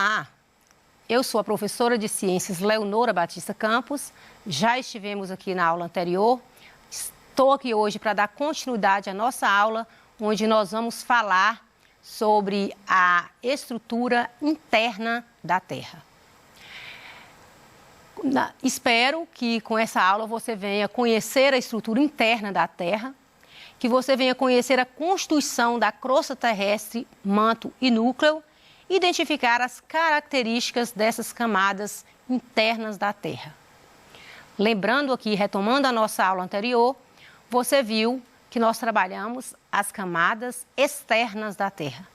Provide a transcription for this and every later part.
Olá, eu sou a professora de Ciências Leonora Batista Campos, já estivemos aqui na aula anterior, estou aqui hoje para dar continuidade à nossa aula, onde nós vamos falar sobre a estrutura interna da Terra. Espero que com essa aula você venha conhecer a estrutura interna da Terra, que você venha conhecer a constituição da crosta terrestre, manto e núcleo, identificar as características dessas camadas internas da Terra. Lembrando aqui, retomando a nossa aula anterior, você viu que nós trabalhamos as camadas externas da Terra.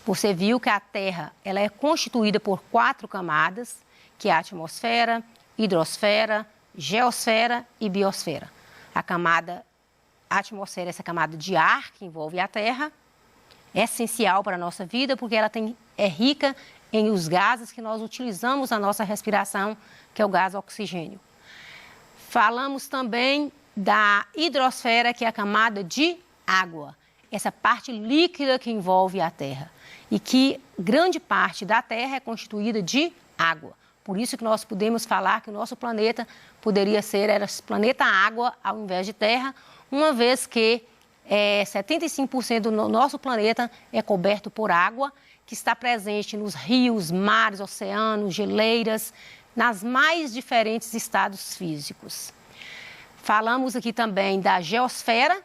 Você viu que a Terra ela é constituída por 4 camadas, que é a atmosfera, hidrosfera, geosfera e biosfera. A atmosfera é essa camada de ar que envolve a Terra, é essencial para a nossa vida porque ela é rica em os gases que nós utilizamos na nossa respiração, que é o gás oxigênio. Falamos também da hidrosfera, que é a camada de água, essa parte líquida que envolve a Terra e que grande parte da Terra é constituída de água. Por isso que nós podemos falar que o nosso planeta poderia ser planeta água ao invés de terra, uma vez que 75% do nosso planeta é coberto por água, que está presente nos rios, mares, oceanos, geleiras, nas mais diferentes estados físicos. Falamos aqui também da geosfera,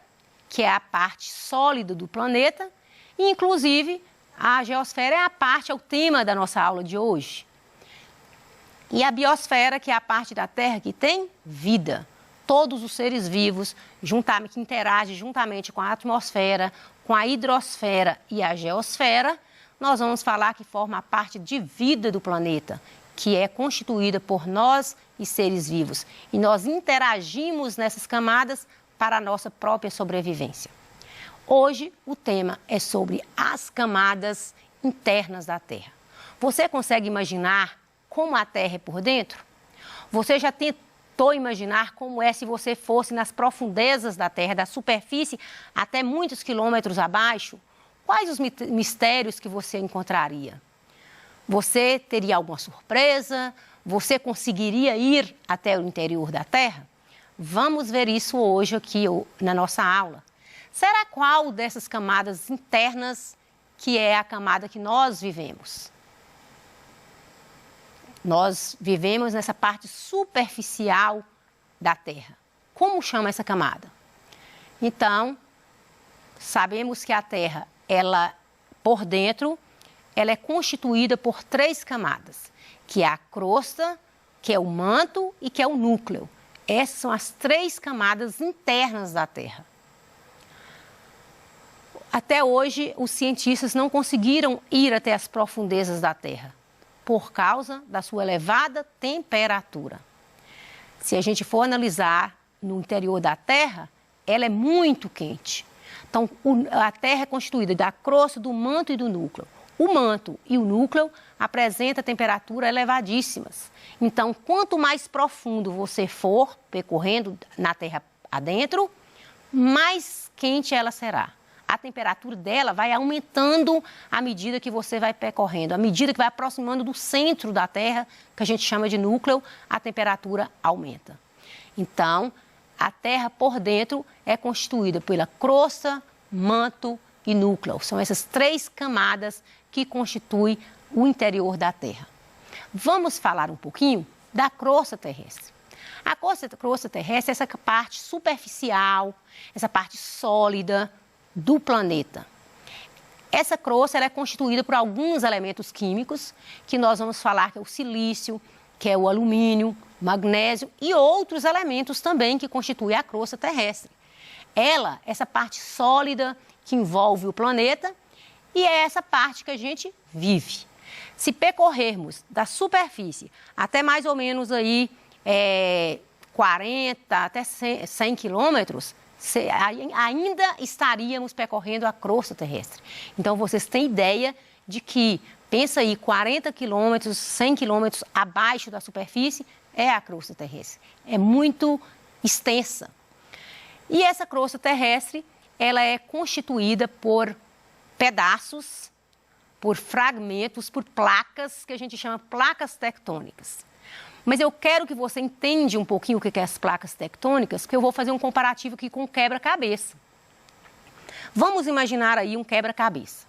que é a parte sólida do planeta, e inclusive a geosfera é o tema da nossa aula de hoje. E a biosfera, que é a parte da Terra que tem vida. Todos os seres vivos que interagem juntamente com a atmosfera, com a hidrosfera e a geosfera, nós vamos falar que forma a parte de vida do planeta, que é constituída por nós e seres vivos. E nós interagimos nessas camadas para a nossa própria sobrevivência. Hoje o tema é sobre as camadas internas da Terra. Você consegue imaginar como a Terra é por dentro? Você já tentou imaginar como é se você fosse nas profundezas da Terra, da superfície até muitos quilômetros abaixo? Quais os mistérios que você encontraria? Você teria alguma surpresa? Você conseguiria ir até o interior da Terra? Vamos ver isso hoje aqui na nossa aula. Será qual dessas camadas internas que é a camada que nós vivemos? Nós vivemos nessa parte superficial da Terra. Como chama essa camada? Então, sabemos que a Terra, por dentro, ela é constituída por 3 camadas, que é a crosta, que é o manto e que é o núcleo. Essas são as 3 camadas internas da Terra. Até hoje, os cientistas não conseguiram ir até as profundezas da Terra, por causa da sua elevada temperatura. Se a gente for analisar no interior da Terra, ela é muito quente. Então, a Terra é constituída da crosta, do manto e do núcleo. O manto e o núcleo apresentam temperaturas elevadíssimas. Então, quanto mais profundo você for percorrendo na Terra adentro, mais quente ela será. A temperatura dela vai aumentando à medida que você vai percorrendo. À medida que vai aproximando do centro da Terra, que a gente chama de núcleo, a temperatura aumenta. Então, a Terra por dentro é constituída pela crosta, manto e núcleo. São essas 3 camadas que constituem o interior da Terra. Vamos falar um pouquinho da crosta terrestre. A crosta terrestre é essa parte superficial, essa parte sólida do planeta. Essa crosta ela é constituída por alguns elementos químicos, que nós vamos falar que é o silício, que é o alumínio, magnésio e outros elementos também que constituem a crosta terrestre. Essa parte sólida que envolve o planeta e é essa parte que a gente vive. Se percorrermos da superfície até mais ou menos aí 40 até 100 quilômetros, ainda estaríamos percorrendo a crosta terrestre. Então, vocês têm ideia de que, pensa aí, 40 quilômetros, 100 quilômetros abaixo da superfície é a crosta terrestre. É muito extensa. E essa crosta terrestre, ela é constituída por pedaços por fragmentos, por placas, que a gente chama placas tectônicas. Mas eu quero que você entenda um pouquinho o que é as placas tectônicas, porque eu vou fazer um comparativo aqui com o quebra-cabeça. Vamos imaginar aí um quebra-cabeça.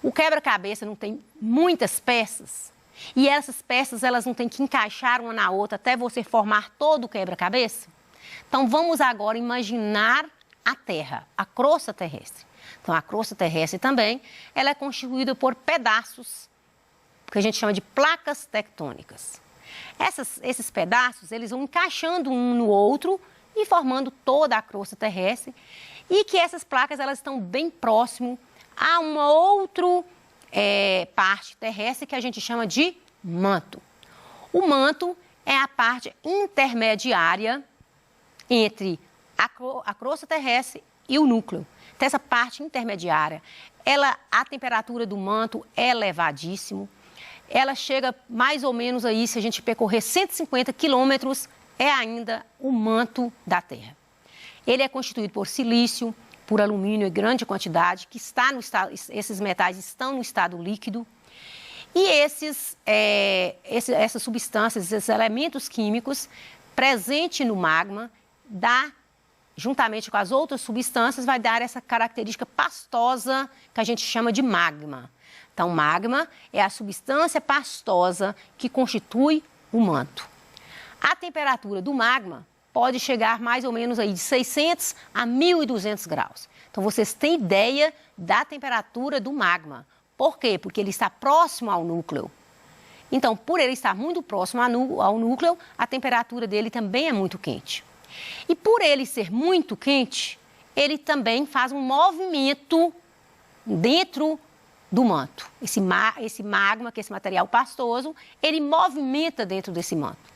O quebra-cabeça não tem muitas peças, e essas peças elas não têm que encaixar uma na outra até você formar todo o quebra-cabeça? Então vamos agora imaginar a Terra, a crosta terrestre. Então a crosta terrestre também, ela é constituída por pedaços, que a gente chama de placas tectônicas. Esses pedaços, eles vão encaixando um no outro e formando toda a crosta terrestre, e que essas placas elas estão bem próximo a uma outra parte terrestre que a gente chama de manto. O manto é a parte intermediária entre a crosta terrestre e o núcleo. Então, essa parte intermediária, a temperatura do manto é elevadíssima. Ela chega mais ou menos aí, se a gente percorrer 150 quilômetros, é ainda o manto da Terra. Ele é constituído por silício, por alumínio em grande quantidade, que está no estado, esses metais estão no estado líquido. E essas substâncias, esses elementos químicos presentes no magma, juntamente com as outras substâncias, vai dar essa característica pastosa que a gente chama de magma. Então, magma é a substância pastosa que constitui o manto. A temperatura do magma pode chegar mais ou menos aí de 600 a 1.200 graus. Então, vocês têm ideia da temperatura do magma. Por quê? Porque ele está próximo ao núcleo. Então, por ele estar muito próximo ao núcleo, a temperatura dele também é muito quente. E por ele ser muito quente, ele também faz um movimento dentro do manto. Esse magma, que é esse material pastoso, ele movimenta dentro desse manto.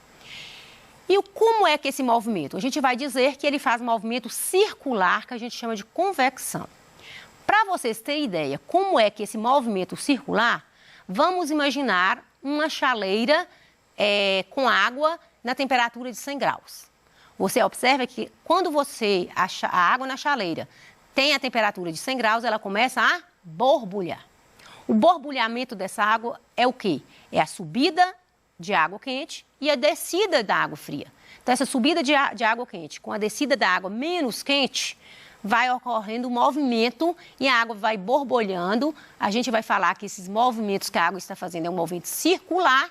E como é que esse movimento? A gente vai dizer que ele faz um movimento circular, que a gente chama de convecção. Para vocês terem ideia como é que esse movimento circular, vamos imaginar uma chaleira com água na temperatura de 100 graus. Você observa que quando a água na chaleira tem a temperatura de 100 graus, ela começa a borbulhar. O borbulhamento dessa água é o quê? É a subida de água quente e a descida da água fria. Então, essa subida de água quente com a descida da água menos quente, vai ocorrendo um movimento e a água vai borbulhando. A gente vai falar que esses movimentos que a água está fazendo é um movimento circular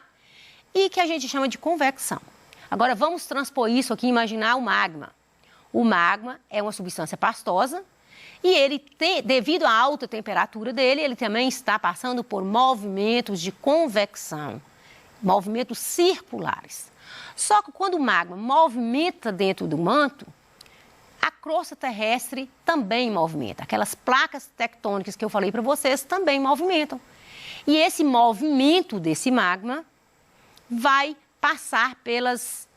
e que a gente chama de convecção. Agora, vamos transpor isso aqui e imaginar o magma. O magma é uma substância pastosa e ele devido à alta temperatura dele, ele também está passando por movimentos de convecção, movimentos circulares. Só que quando o magma movimenta dentro do manto, a crosta terrestre também movimenta. Aquelas placas tectônicas que eu falei para vocês também movimentam. E esse movimento desse magma vai passar pelos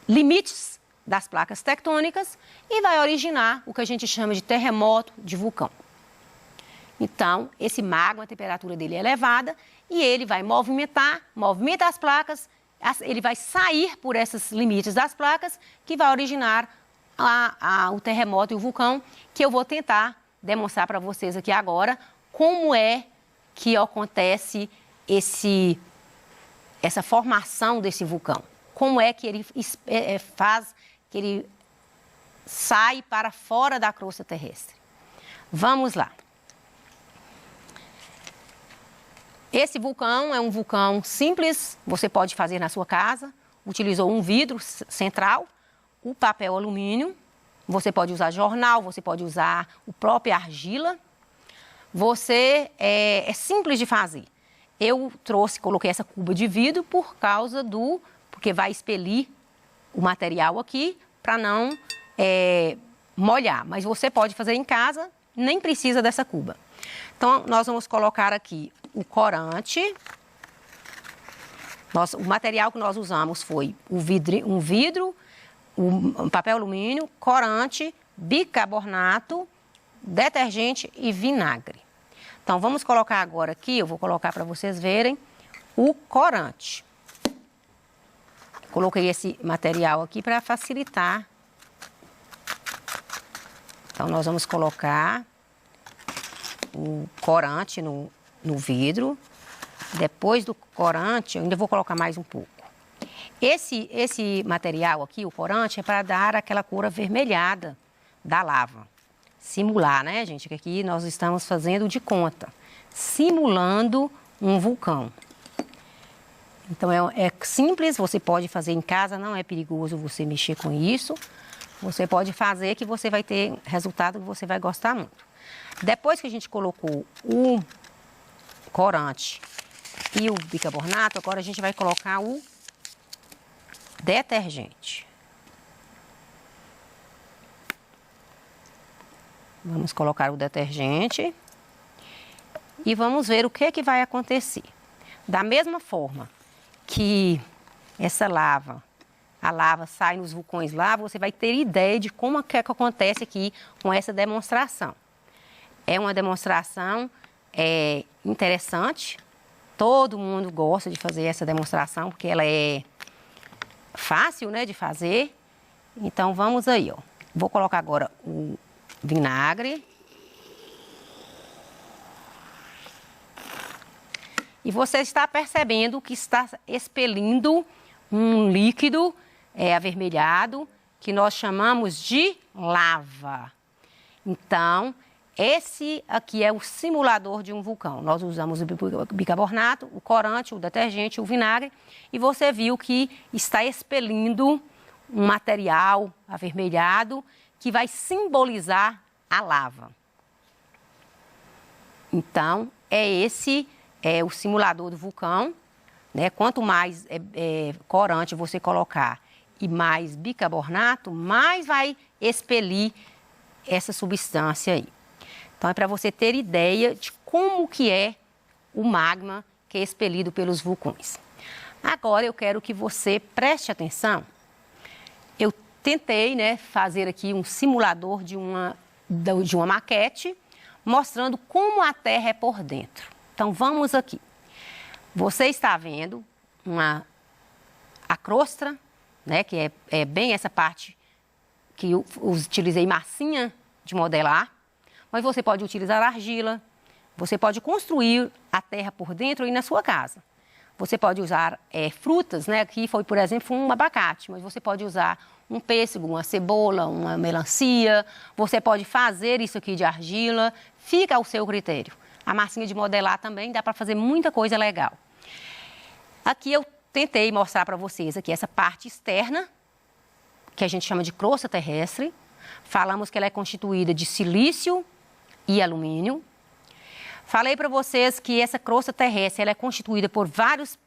limites das placas tectônicas e vai originar o que a gente chama de terremoto de vulcão. Então, esse magma, a temperatura dele é elevada e ele vai movimenta as placas, ele vai sair por esses limites das placas que vai originar o terremoto e o vulcão, que eu vou tentar demonstrar para vocês aqui agora como é que acontece essa formação desse vulcão. Como é que ele faz que ele sai para fora da crosta terrestre. Vamos lá. Esse vulcão é um vulcão simples, você pode fazer na sua casa. Utilizou um vidro central, o papel alumínio, você pode usar jornal, você pode usar o próprio argila. É simples de fazer. Eu coloquei essa cuba de vidro porque vai expelir o material aqui para não molhar. Mas você pode fazer em casa, nem precisa dessa cuba. Então, nós vamos colocar aqui o corante. O material que nós usamos foi um vidro, um papel alumínio, corante, bicarbonato, detergente e vinagre. Então, vamos colocar agora aqui, eu vou colocar para vocês verem, o corante. Coloquei esse material aqui para facilitar. Então, nós vamos colocar o corante no vidro. Depois do corante, eu ainda vou colocar mais um pouco. Esse material aqui, o corante, é para dar aquela cor avermelhada da lava. Simular, né, gente? Que aqui nós estamos fazendo de conta. Simulando um vulcão. Então, é simples, você pode fazer em casa, não é perigoso você mexer com isso. Você pode fazer que você vai ter resultado que você vai gostar muito. Depois que a gente colocou o corante e o bicarbonato, agora a gente vai colocar o detergente. Vamos colocar o detergente e vamos ver o que vai acontecer. Da mesma forma que essa lava, a lava sai nos vulcões lá, você vai ter ideia de como é que acontece aqui com essa demonstração. É uma demonstração interessante, todo mundo gosta de fazer essa demonstração, porque ela é fácil, né, de fazer. Então, vamos aí, ó. Vou colocar agora o vinagre. E você está percebendo que está expelindo um líquido avermelhado, que nós chamamos de lava. Então, esse aqui é o simulador de um vulcão. Nós usamos o bicarbonato, o corante, o detergente, o vinagre, e você viu que está expelindo um material avermelhado que vai simbolizar a lava. Então, esse é o simulador do vulcão, né? Quanto mais corante você colocar e mais bicarbonato, mais vai expelir essa substância aí. Então, é para você ter ideia de como que é o magma que é expelido pelos vulcões. Agora, eu quero que você preste atenção. Eu tentei, né, fazer aqui um simulador de uma maquete, mostrando como a Terra é por dentro. Então, vamos aqui. Você está vendo a crosta, né, que é bem essa parte que eu utilizei massinha de modelar, mas você pode utilizar argila, você pode construir a terra por dentro aí na sua casa. Você pode usar frutas, né, aqui foi, por exemplo, um abacate, mas você pode usar um pêssego, uma cebola, uma melancia, você pode fazer isso aqui de argila, fica ao seu critério. A massinha de modelar também dá para fazer muita coisa legal. Aqui eu tentei mostrar para vocês aqui essa parte externa, que a gente chama de crosta terrestre. Falamos que ela é constituída de silício e alumínio. Falei para vocês que essa crosta terrestre ela é constituída por várias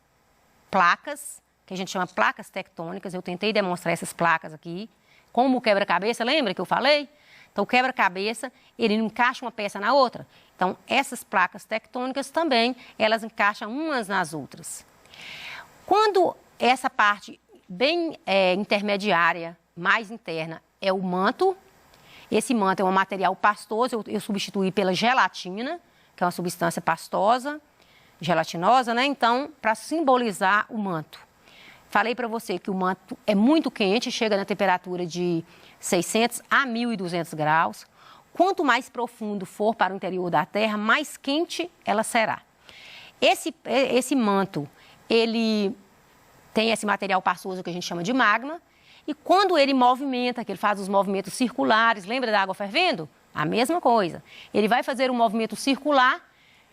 placas, que a gente chama placas tectônicas. Eu tentei demonstrar essas placas aqui, como o quebra-cabeça, lembra que eu falei? Então, o quebra-cabeça, ele não encaixa uma peça na outra. Então, essas placas tectônicas também, elas encaixam umas nas outras. Quando essa parte bem intermediária, mais interna, é o manto, esse manto é um material pastoso, eu substituí pela gelatina, que é uma substância pastosa, gelatinosa, né? Então, para simbolizar o manto. Falei para você que o manto é muito quente, chega na temperatura de 600 a 1.200 graus. Quanto mais profundo for para o interior da Terra, mais quente ela será. Esse manto, ele tem esse material pastoso que a gente chama de magma. E quando ele movimenta, que ele faz os movimentos circulares, lembra da água fervendo? A mesma coisa. Ele vai fazer um movimento circular,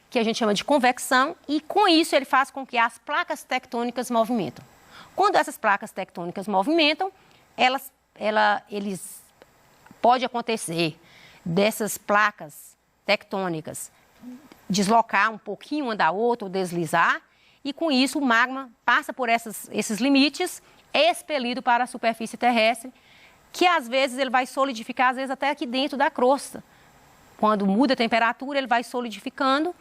que a gente chama de convecção, e com isso ele faz com que as placas tectônicas movimentam. Quando essas placas tectônicas movimentam, pode acontecer dessas placas tectônicas deslocar um pouquinho uma da outra, ou deslizar, e com isso o magma passa por esses limites, é expelido para a superfície terrestre, que às vezes ele vai solidificar, às vezes até aqui dentro da crosta. Quando muda a temperatura, ele vai solidificando,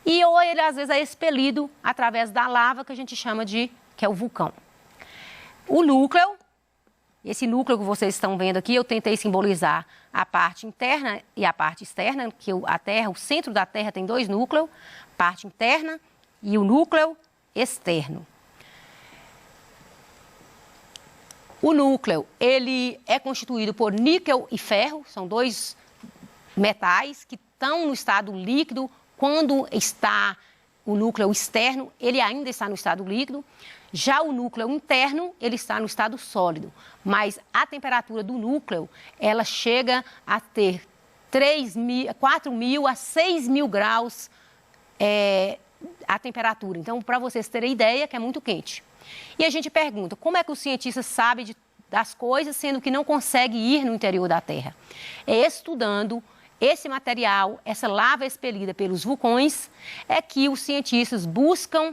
ou ele às vezes é expelido através da lava, que a gente chama que é o vulcão. O núcleo, esse núcleo que vocês estão vendo aqui, eu tentei simbolizar a parte interna e a parte externa, que a Terra, o centro da Terra tem dois núcleos, parte interna e o núcleo externo. O núcleo, ele é constituído por níquel e ferro, são dois metais que estão no estado líquido quando está o núcleo externo, ele ainda está no estado líquido. Já o núcleo interno, ele está no estado sólido. Mas a temperatura do núcleo, ela chega a ter 4.000 a 6.000 graus a temperatura. Então, para vocês terem ideia, que é muito quente. E a gente pergunta, como é que o cientista sabe das coisas, sendo que não consegue ir no interior da Terra? É estudando esse material, essa lava expelida pelos vulcões, é que os cientistas buscam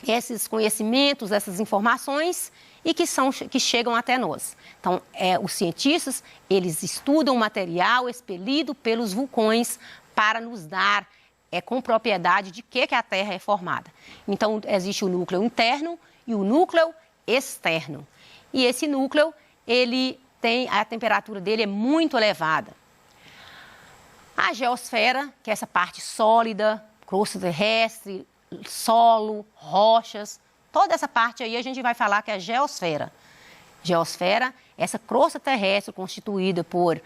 esses conhecimentos, essas informações e que chegam até nós. Então, os cientistas, eles estudam o material expelido pelos vulcões para nos dar com propriedade de que a Terra é formada. Então, existe o núcleo interno e o núcleo externo. E esse núcleo, a temperatura dele é muito elevada. A geosfera, que é essa parte sólida, crosta terrestre, solo, rochas, toda essa parte aí a gente vai falar que é a geosfera. Geosfera, essa crosta terrestre constituída por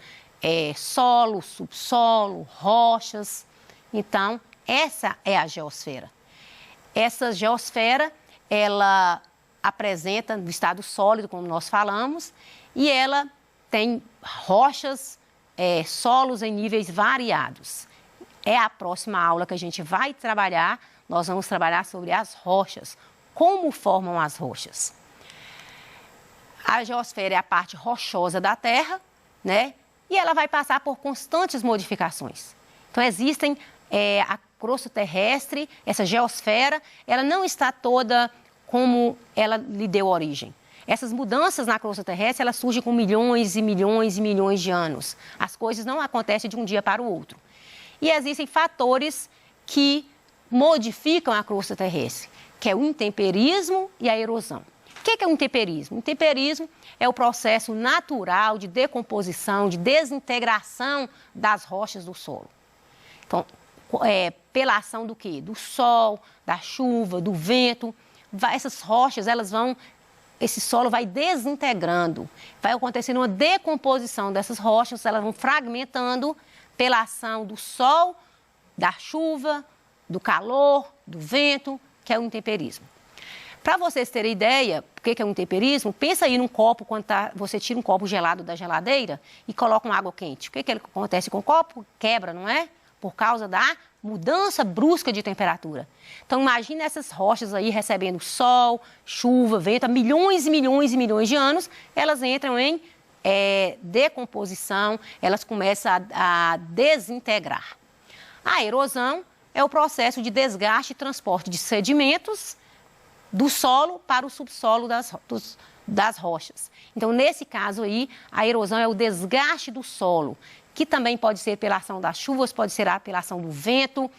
solo, subsolo, rochas. Então, essa é a geosfera. Essa geosfera, ela apresenta no estado sólido, como nós falamos, e ela tem rochas, solos em níveis variados. É a próxima aula que a gente vai trabalhar, nós vamos trabalhar sobre as rochas, como formam as rochas. A geosfera é a parte rochosa da Terra, né? E ela vai passar por constantes modificações. Então, existem a crosta terrestre, essa geosfera, ela não está toda como ela lhe deu origem. Essas mudanças na crosta terrestre, elas surgem com milhões e milhões e milhões de anos. As coisas não acontecem de um dia para o outro. E existem fatores que modificam a crosta terrestre, que é o intemperismo e a erosão. O que é o intemperismo? O intemperismo é o processo natural de decomposição, de desintegração das rochas do solo. Então, pela ação do quê? Do sol, da chuva, do vento, essas rochas, esse solo vai desintegrando, vai acontecendo uma decomposição dessas rochas, elas vão fragmentando pela ação do sol, da chuva, do calor, do vento, que é o intemperismo. Para vocês terem ideia, o que é o intemperismo, pensa aí num copo, quando você tira um copo gelado da geladeira e coloca uma água quente. O que acontece com o copo? Quebra, não é? Por causa da mudança brusca de temperatura. Então, imagine essas rochas aí recebendo sol, chuva, vento, há milhões e milhões e milhões de anos, elas entram em decomposição, elas começam a desintegrar. A erosão é o processo de desgaste e transporte de sedimentos do solo para o subsolo das rochas. Então, nesse caso aí, a erosão é o desgaste do solo, que também pode ser pela ação das chuvas, pode ser pela ação do vento,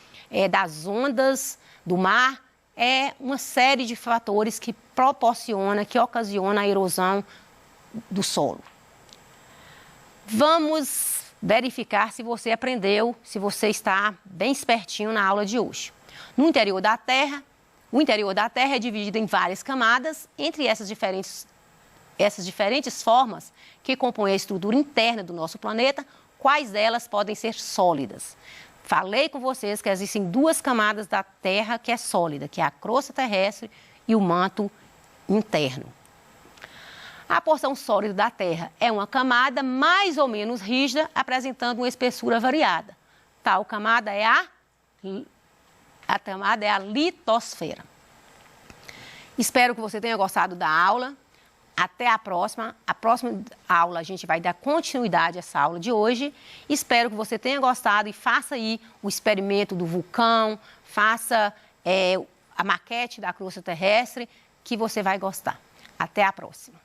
das ondas, do mar. É uma série de fatores que ocasiona a erosão do solo. Vamos verificar se você aprendeu, se você está bem espertinho na aula de hoje. No interior da Terra, o interior da Terra é dividido em várias camadas, entre essas diferentes formas que compõem a estrutura interna do nosso planeta, quais delas podem ser sólidas. Falei com vocês que existem duas camadas da Terra que é sólida, que é a crosta terrestre e o manto interno. A porção sólida da Terra é uma camada mais ou menos rígida, apresentando uma espessura variada. Tal camada é a litosfera. Espero que você tenha gostado da aula. Até a próxima. A próxima aula a gente vai dar continuidade a essa aula de hoje. Espero que você tenha gostado e faça aí o experimento do vulcão, faça a maquete da crosta terrestre, que você vai gostar. Até a próxima.